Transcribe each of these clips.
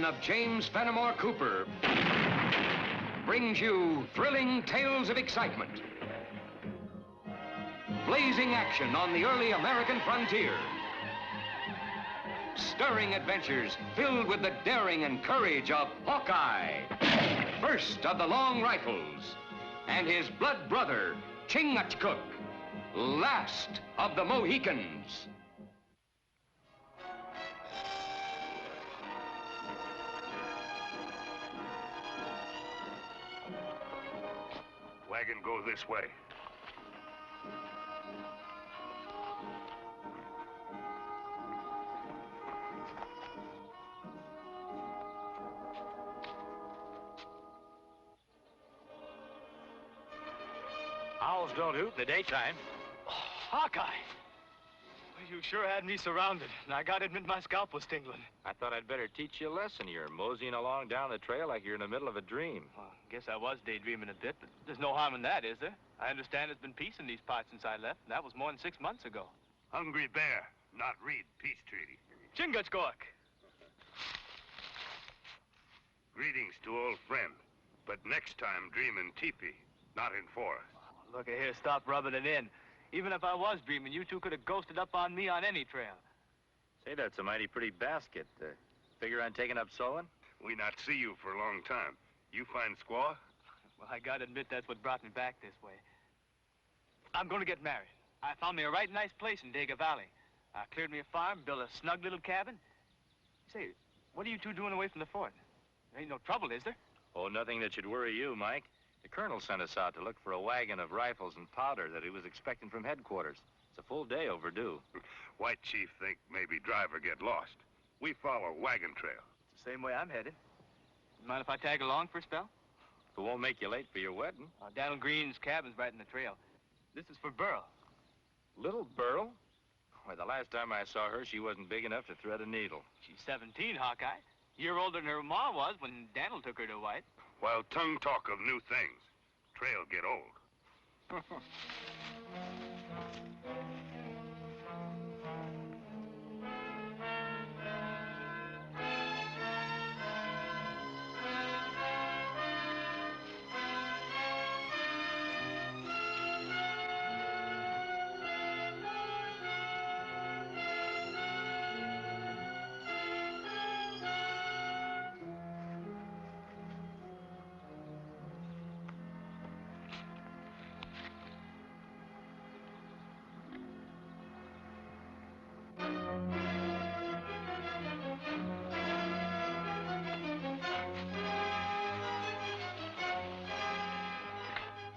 pen of James Fenimore Cooper brings you thrilling tales of excitement, blazing action on the early American frontier, stirring adventures filled with the daring and courage of Hawkeye, first of the long rifles, and his blood brother, Chingachgook, last of the Mohicans. Wagon go this way. Owls don't hoot in the daytime. Oh, Hawkeye! Well, you sure had me surrounded, and I gotta admit my scalp was tingling. I thought I'd better teach you a lesson. You're moseying along down the trail like you're in the middle of a dream. Well, I guess I was daydreaming a bit, but there's no harm in that, is there? I understand there's been peace in these parts since I left, and that was more than 6 months ago. Hungry bear, not read peace treaty. Chingachgook! Greetings to old friend, but next time dream in teepee, not in forest. Look at here, stop rubbing it in. Even if I was dreaming, you two could have ghosted up on me on any trail. Say, that's a mighty pretty basket. Figure on taking up sewing? We not see you for a long time. You find squaw? Well, I gotta admit that's what brought me back this way. I'm gonna get married. I found me a right nice place in Dega Valley. I cleared me a farm, built a snug little cabin. Say, what are you two doing away from the fort? There ain't no trouble, is there? Oh, nothing that should worry you, Mike. The colonel sent us out to look for a wagon of rifles and powder that he was expecting from headquarters. It's a full day overdue. White chief think maybe driver get lost. We follow wagon trail. It's the same way I'm headed. Mind if I tag along for a spell? It won't make you late for your wedding. Daniel Green's cabin's right in the trail. This is for Burl. Little Burl? Why, the last time I saw her, she wasn't big enough to thread a needle. She's 17, Hawkeye. Year older than her ma was when Daniel took her to White. While tongue talk of new things, trail get old.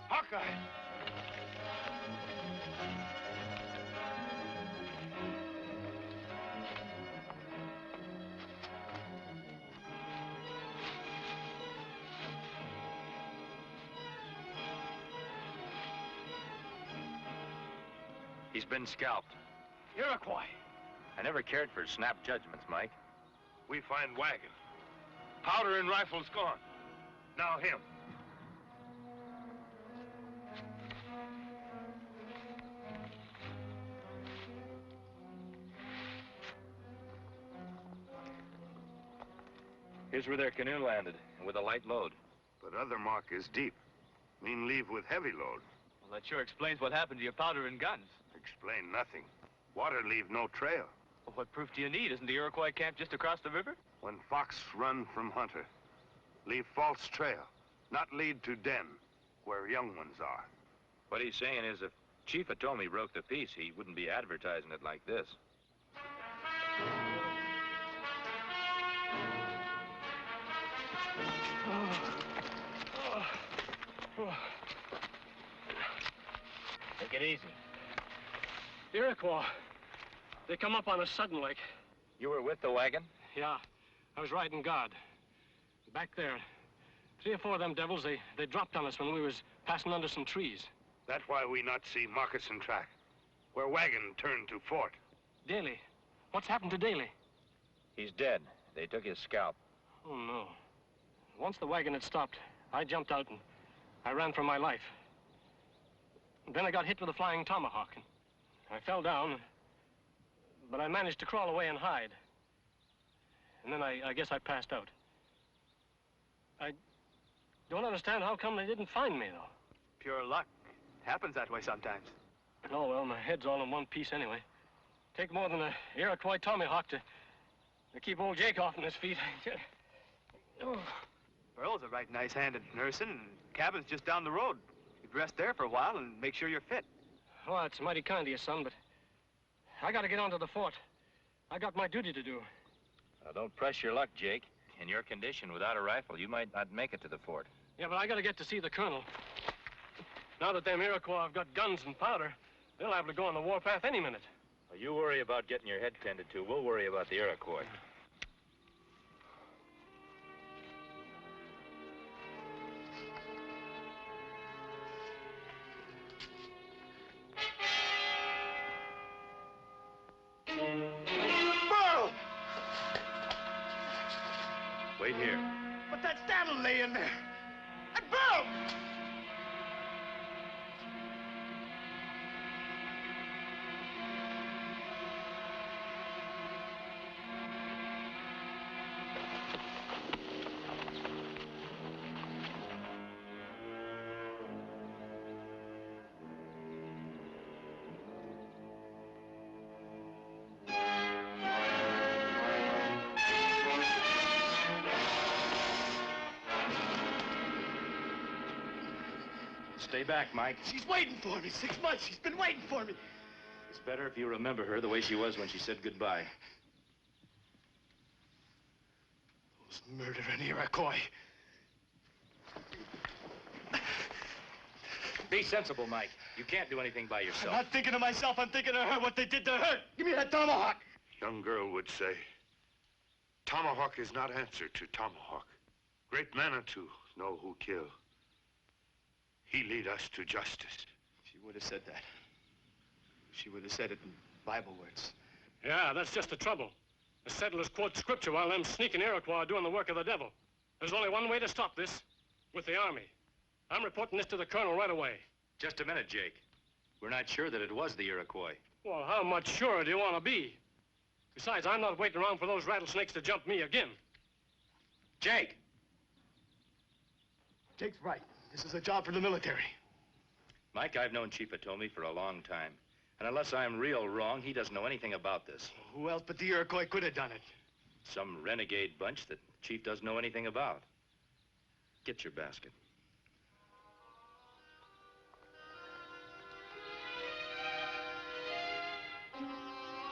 Hawkeye! He's been scalped. Iroquois! I never cared for snap judgments, Mike. We find wagon. Powder and rifles gone. Now him. Here's where their canoe landed, with a light load. But other mark is deep. Mean leave with heavy load. Well, that sure explains what happened to your powder and guns. Explain nothing. Water leave no trail. Well, what proof do you need? Isn't the Iroquois camp just across the river? When fox run from hunter, leave false trail, not lead to den, where young ones are. What he's saying is if Chief Atomi broke the peace, he wouldn't be advertising it like this. Take it easy. Iroquois. They come up on us sudden like. You were with the wagon? Yeah. I was riding guard. Back there. 3 or 4 of them devils, they dropped on us when we was passing under some trees. That's why we not see moccasin track. Where wagon turned to fort. Daly. What's happened to Daly? He's dead. They took his scalp. Oh, no. Once the wagon had stopped, I jumped out and I ran for my life. Then I got hit with a flying tomahawk. And I fell down, but I managed to crawl away and hide. and then I guess I passed out. I don't understand how come they didn't find me, though. Pure luck. Happens that way sometimes. Oh, well, my head's all in one piece anyway. Take more than a Iroquois Tomahawk to keep old Jake off on his feet. Oh. Earl's a right nice hand at nursing, and cabin's just down the road. You can rest there for a while and make sure you're fit. Oh, it's mighty kind of you, son, but I gotta get on to the fort. I got my duty to do. Don't press your luck, Jake. In your condition, without a rifle, you might not make it to the fort. Yeah, but I gotta get to see the colonel. Now that them Iroquois have got guns and powder, they'll have to go on the warpath any minute. Well, you worry about getting your head tended to. We'll worry about the Iroquois. Burl! Wait here. But that's Daryl laying there. And Burl! Stay back, Mike. She's waiting for me. 6 months. She's been waiting for me. It's better if you remember her the way she was when she said goodbye. Those murdering Iroquois. Be sensible, Mike. You can't do anything by yourself. I'm not thinking of myself. I'm thinking of her, what they did to her. Give me that tomahawk. Young girl would say, tomahawk is not answer to tomahawk. Great Manitou know who kill. He lead us to justice. She would have said that. She would have said it in Bible words. Yeah, that's just the trouble. The settlers quote scripture while them sneaking Iroquois are doing the work of the devil. There's only one way to stop this, with the army. I'm reporting this to the colonel right away. Just a minute, Jake. We're not sure that it was the Iroquois. Well, how much surer do you want to be? Besides, I'm not waiting around for those rattlesnakes to jump me again. Jake! Jake's right. This is a job for the military. Mike, I've known Chief Atomi for a long time. And unless I'm real wrong, he doesn't know anything about this. Who else but the Iroquois could have done it? Some renegade bunch that Chief doesn't know anything about. Get your basket.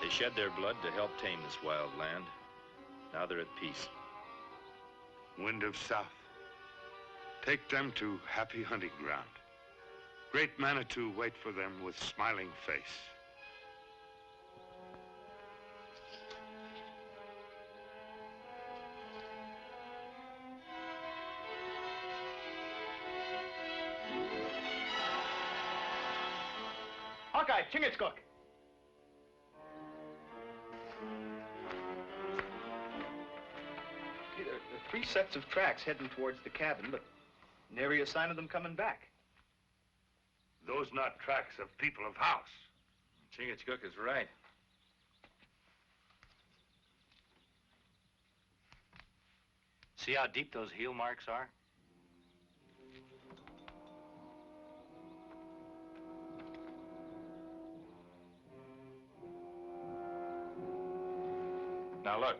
They shed their blood to help tame this wild land. Now they're at peace. Wind of South. Take them to happy hunting ground. Great Manitou wait for them with smiling face. Hawkeye, Chingachgook. There are 3 sets of tracks heading towards the cabin, but nary a sign of them coming back. Those not tracks of people of house. Chingachgook is right. See how deep those heel marks are? Now look.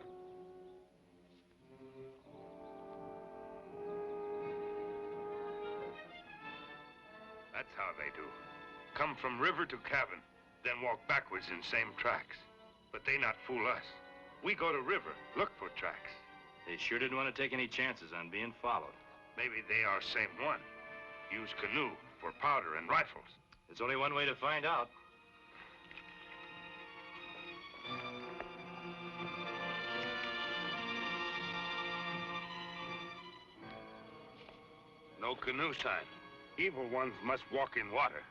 That's how they do. Come from river to cabin, then walk backwards in same tracks. But they not fool us. We go to river, look for tracks. They sure didn't want to take any chances on being followed. Maybe they are same one. Use canoe for powder and rifles. There's only one way to find out. No canoe sign. Evil ones must walk in water.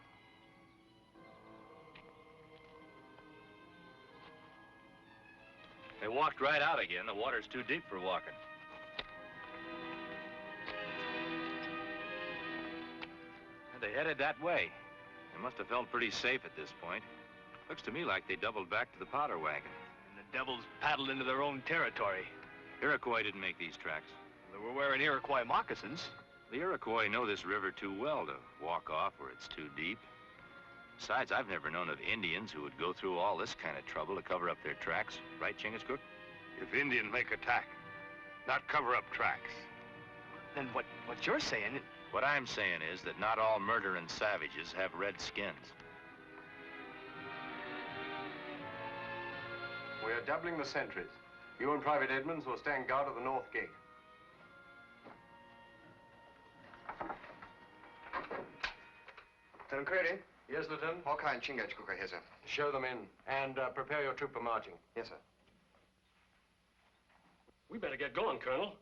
They walked right out again. The water's too deep for walking. They headed that way. They must have felt pretty safe at this point. Looks to me like they doubled back to the powder wagon. And the devils paddled into their own territory. Iroquois didn't make these tracks. They were wearing Iroquois moccasins. The Iroquois know this river too well to walk off where it's too deep. Besides, I've never known of Indians who would go through all this kind of trouble to cover up their tracks. Right, Chingachgook? If Indians make attack, not cover up tracks. Then what you're saying... What I'm saying is that not all murdering savages have red skins. We are doubling the sentries. You and Private Edmonds will stand guard at the north gate. Lieutenant Courtney, Yes, Lieutenant? Hawkeye and Chingachgook are here, sir. Show them in, and prepare your troop for marching. Yes, sir. We better get going, Colonel.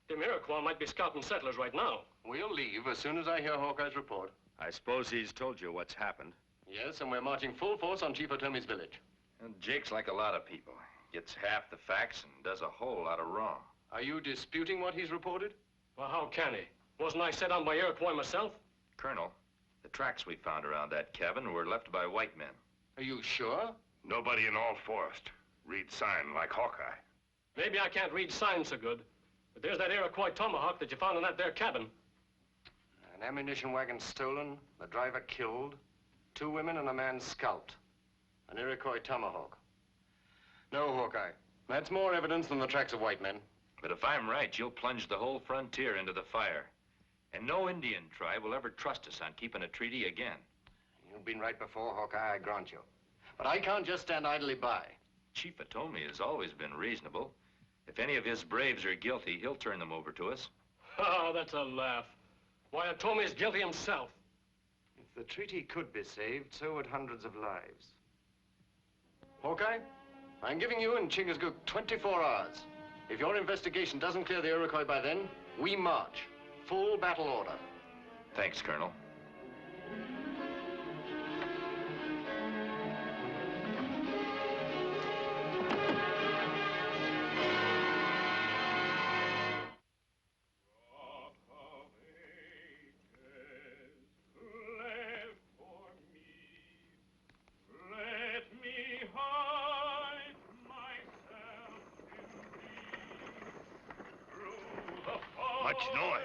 Them Iroquois might be scouting settlers right now. We'll leave as soon as I hear Hawkeye's report. I suppose he's told you what's happened. Yes, and we're marching full force on Chief Otomi's village. And Jake's like a lot of people. Gets half the facts and does a whole lot of wrong. Are you disputing what he's reported? Well, how can he? Wasn't I set on by Iroquois myself? Colonel, the tracks we found around that cabin were left by white men. Are you sure? Nobody in all forest reads sign like Hawkeye. Maybe I can't read signs so good, but there's that Iroquois tomahawk that you found in that there cabin. An ammunition wagon stolen, the driver killed, 2 women and a man scalped. An Iroquois tomahawk. No, Hawkeye. That's more evidence than the tracks of white men. But if I'm right, you'll plunge the whole frontier into the fire. And no Indian tribe will ever trust us on keeping a treaty again. You've been right before, Hawkeye, I grant you. But I can't just stand idly by. Chief Otomi has always been reasonable. If any of his braves are guilty, he'll turn them over to us. Oh, that's a laugh. Why, Otomi's guilty himself. If the treaty could be saved, so would hundreds of lives. Hawkeye, I'm giving you and Chingachgook 24 hours. If your investigation doesn't clear the Iroquois by then, we march. Full battle order. Thanks, Colonel. Much noise.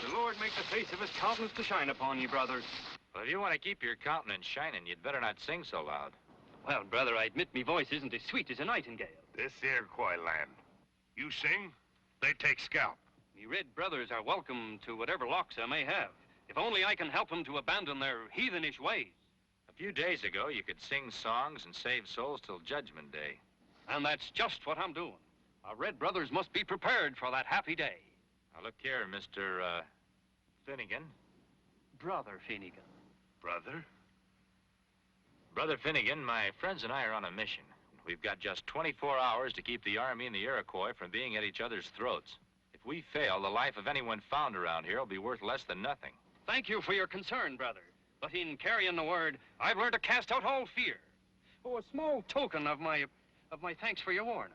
The Lord make the face of his countenance to shine upon you, brother. Well, if you want to keep your countenance shining, you'd better not sing so loud. Well, brother, I admit me voice isn't as sweet as a nightingale. This Iroquois land. You sing, they take scalp. Me red brothers are welcome to whatever locks I may have. If only I can help them to abandon their heathenish ways. A few days ago, you could sing songs and save souls till Judgment Day. And that's just what I'm doing. Our red brothers must be prepared for that happy day. Now, look here, Mr. Finnegan. Brother Finnegan. Brother? Brother Finnegan, my friends and I are on a mission. We've got just 24 hours to keep the Army and the Iroquois from being at each other's throats. If we fail, the life of anyone found around here will be worth less than nothing. Thank you for your concern, brother. But in carrying the word, I've learned to cast out all fear. Oh, a small token of my thanks for your warning.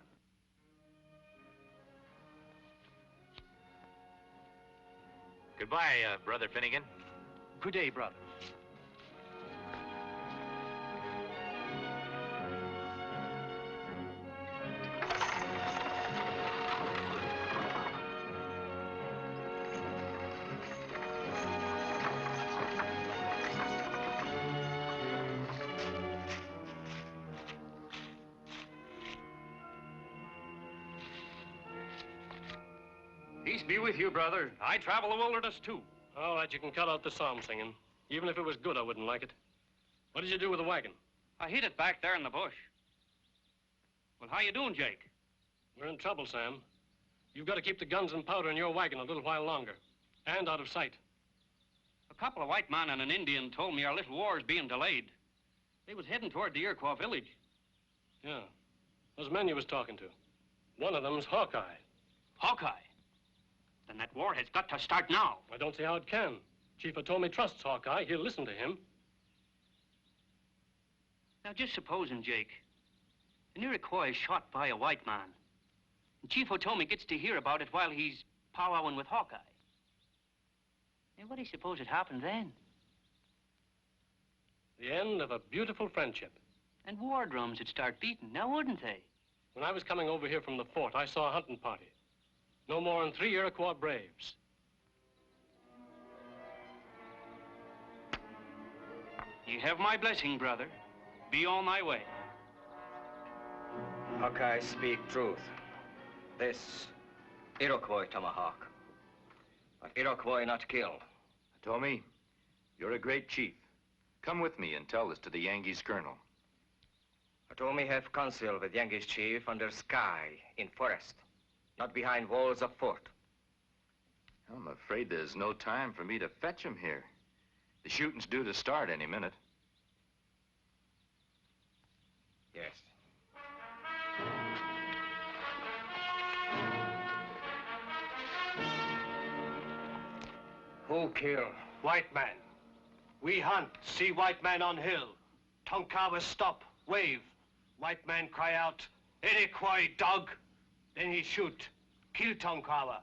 Goodbye, Brother Finnegan. Good day, brother. Peace be with you, brother. I travel the wilderness, too. All right, you can cut out the psalm singing. Even if it was good, I wouldn't like it. What did you do with the wagon? I hid it back there in the bush. Well, how you doing, Jake? We're in trouble, Sam. You've got to keep the guns and powder in your wagon a little while longer. And out of sight. A couple of white men and an Indian told me our little war is being delayed. They was heading toward the Iroquois village. Yeah. Those men you was talking to. One of them's Hawkeye. Hawkeye? Then that war has got to start now. I don't see how it can. Chief Otomi trusts Hawkeye. He'll listen to him. Now, just supposing, Jake, an Iroquois is shot by a white man, and Chief Otomi gets to hear about it while he's powwowing with Hawkeye. And what do you suppose had happened then? The end of a beautiful friendship. And war drums would start beating, now wouldn't they? When I was coming over here from the fort, I saw a hunting party. No more than 3 Iroquois braves. You have my blessing, brother. Be on thy way. Hawkeye speak truth. This Iroquois tomahawk. But Iroquois not kill. Tommy, you're a great chief. Come with me and tell this to the Yankees' colonel. Tommy have counsel with Yankees chief under sky in forest, not behind walls of fort. I'm afraid there's no time for me to fetch him here. The shooting's due to start any minute. Yes. Who kill? White man. We hunt, see white man on hill. Tonkawa stop, wave. White man cry out, Iroquois dog. Then he shoot, kill Tonkawa.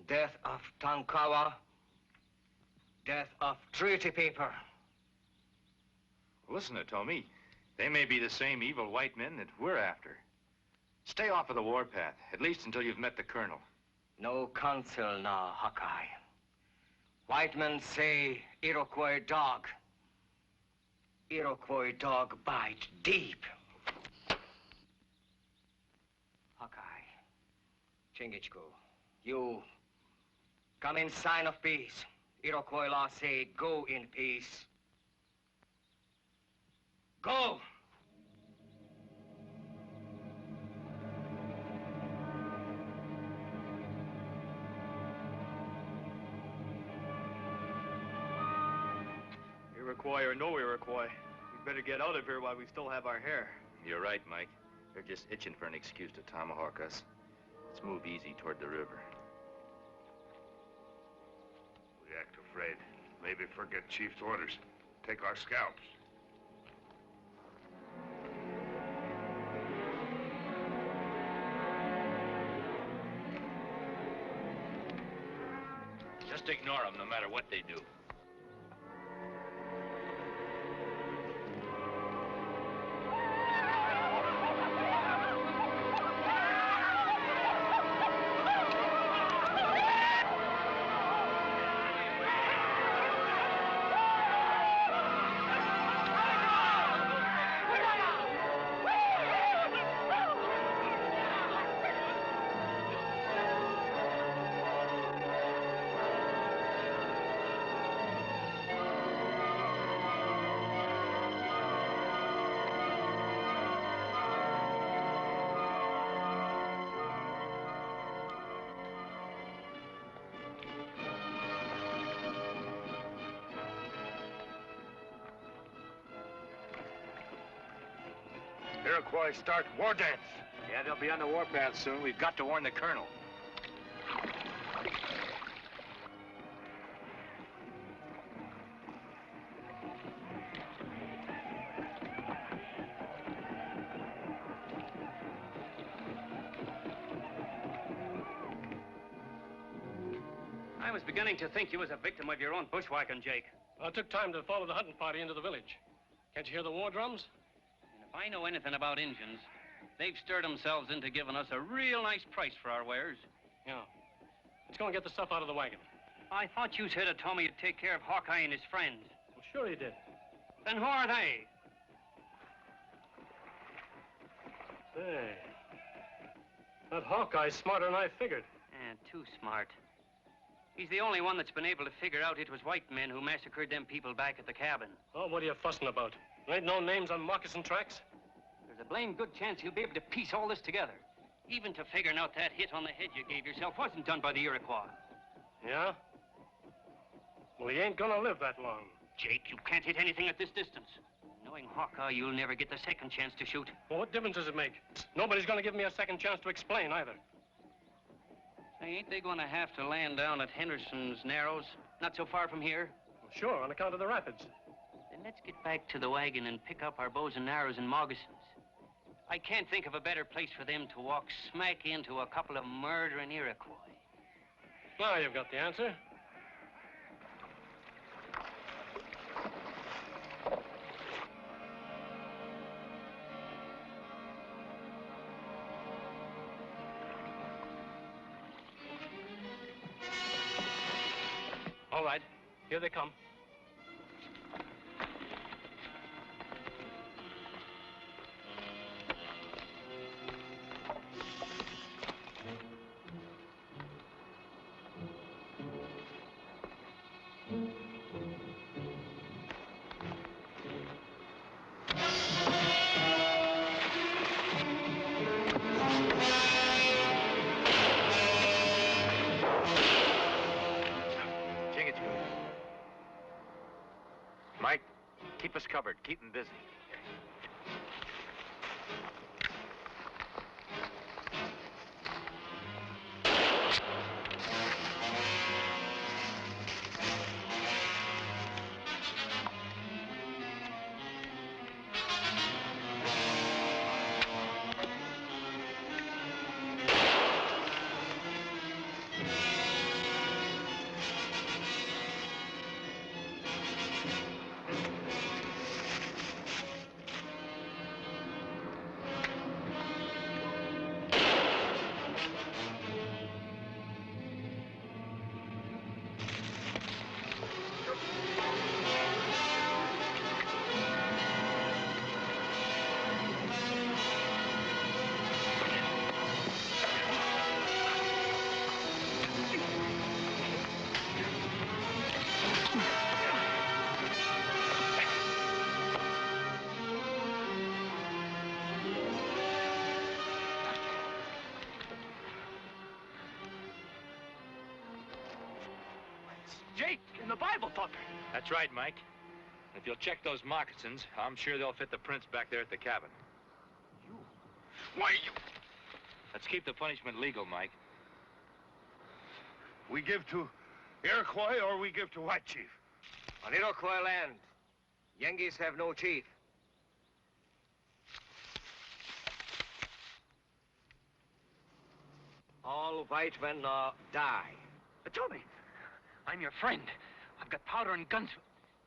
Death of Tonkawa. Death of treaty paper. Listen to Tommy. They may be the same evil white men that we're after. Stay off of the warpath, at least until you've met the colonel. No counsel now, Hawkeye. White men say Iroquois dog. Iroquois dog bite deep. Hawkeye, Chingachgook, you come in sign of peace. Iroquois law say go in peace. Go! Iroquois or no Iroquois, we'd better get out of here while we still have our hair. You're right, Mike. They're just itching for an excuse to tomahawk us. Let's move easy toward the river. We act afraid. Maybe forget Chief's orders. Take our scalps. Just ignore them, no matter what they do. Iroquois start war dance. Yeah, they'll be on the warpath soon. We've got to warn the colonel. I was beginning to think you was a victim of your own bushwhacking, Jake. I took time to follow the hunting party into the village. Can't you hear the war drums? And if I know anything about Injuns, they've stirred themselves into giving us a real nice price for our wares. Yeah. Let's go and get the stuff out of the wagon. I thought you said Tommy would take care of Hawkeye and his friends. Well, sure he did. Then who are they? Say, that Hawkeye's smarter than I figured. Too smart. He's the only one that's been able to figure out it was white men who massacred them people back at the cabin. Oh, what are you fussing about? There ain't no names on moccasin tracks. There's a blame good chance he'll be able to piece all this together. Even to figuring out that hit on the head you gave yourself wasn't done by the Iroquois. Yeah? Well, he ain't gonna live that long. Jake, you can't hit anything at this distance. Knowing Hawkeye, you'll never get the second chance to shoot. Well, what difference does it make? Nobody's gonna give me a second chance to explain either. Ain't they going to have to land down at Henderson's Narrows, not so far from here? Well, sure, on account of the rapids. Then let's get back to the wagon and pick up our bows and arrows and moccasins. I can't think of a better place for them to walk smack into a couple of murdering Iroquois. Now you've got the answer. Here they come. Mike, keep us covered. Keep them busy. Jake in the Bible thumper. That's right, Mike. If you'll check those moccasins, I'm sure they'll fit the prints back there at the cabin. Why, you... Let's keep the punishment legal, Mike. We give to Iroquois or we give to White Chief? On Iroquois land, Yengeese have no chief. All white men die. But Tommy, I'm your friend. I've got powder and guns.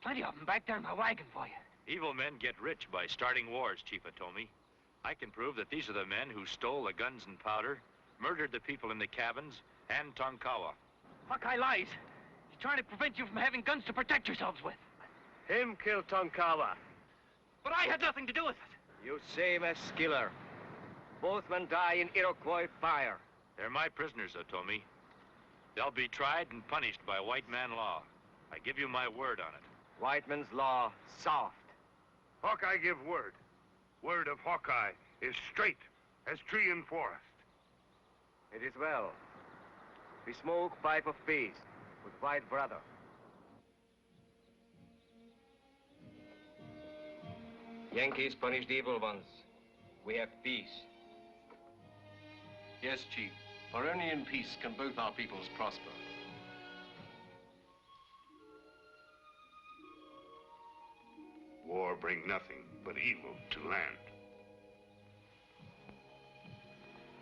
Plenty of them back there in my wagon for you. Evil men get rich by starting wars, Chief Atomi. I can prove that these are the men who stole the guns and powder, murdered the people in the cabins, and Tonkawa. Hawkeye lies. He's trying to prevent you from having guns to protect yourselves with. Him kill Tonkawa. But I had nothing to do with it. You same as Skiller. Both men die in Iroquois fire. They're my prisoners, Atomi. They'll be tried and punished by white man law. I give you my word on it. White man's law, soft. Hawkeye give word. Word of Hawkeye is straight as tree and forest. It is well. We smoke pipe of peace with white brother. Yankees punish the evil ones. We have peace. Yes, Chief. For only in peace can both our peoples prosper. War bring nothing but evil to land.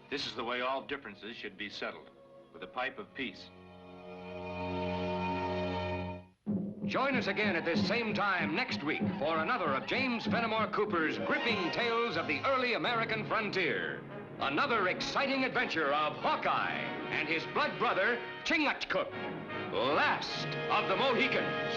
This is the way all differences should be settled, with a pipe of peace. Join us again at this same time next week for another of James Fenimore Cooper's gripping tales of the early American frontier. Another exciting adventure of Hawkeye and his blood brother, Chingachgook, last of the Mohicans.